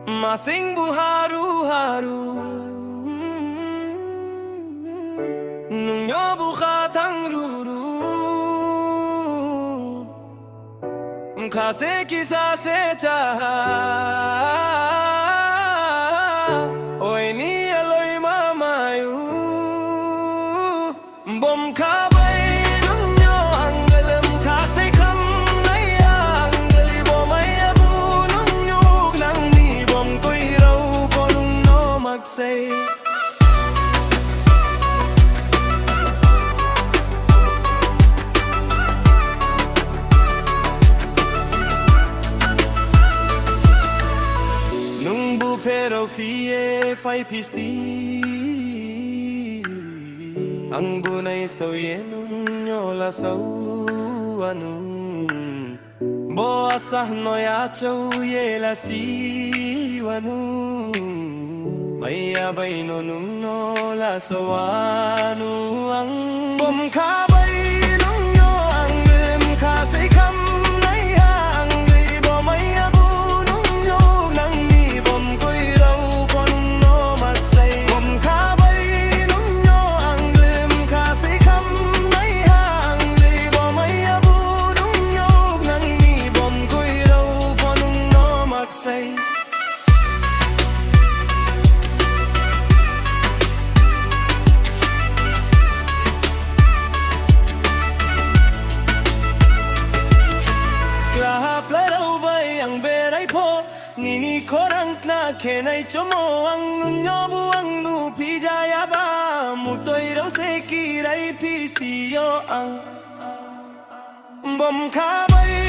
Masing buharu-haru nung nyo bukhatang ruru Khase kisa se chaha Oi ni aloi mamayu Bom kha bay nung nyo angalam khase kham naya angali bom ay abu nung nyug nang ni bom koi rau ko nung no magsay Pero fie fai pisti Ang bunay sau yenun nyola sau anu Bo asah noya chau yela si wanu Maya bay no nung no la sawanu ang bom ka bay nung yo ang lim ka say kam Nini korang na kenai chomo ang nunyo buang nu pijaya ba mutoy raw se kiray pisiyo ang bom kabay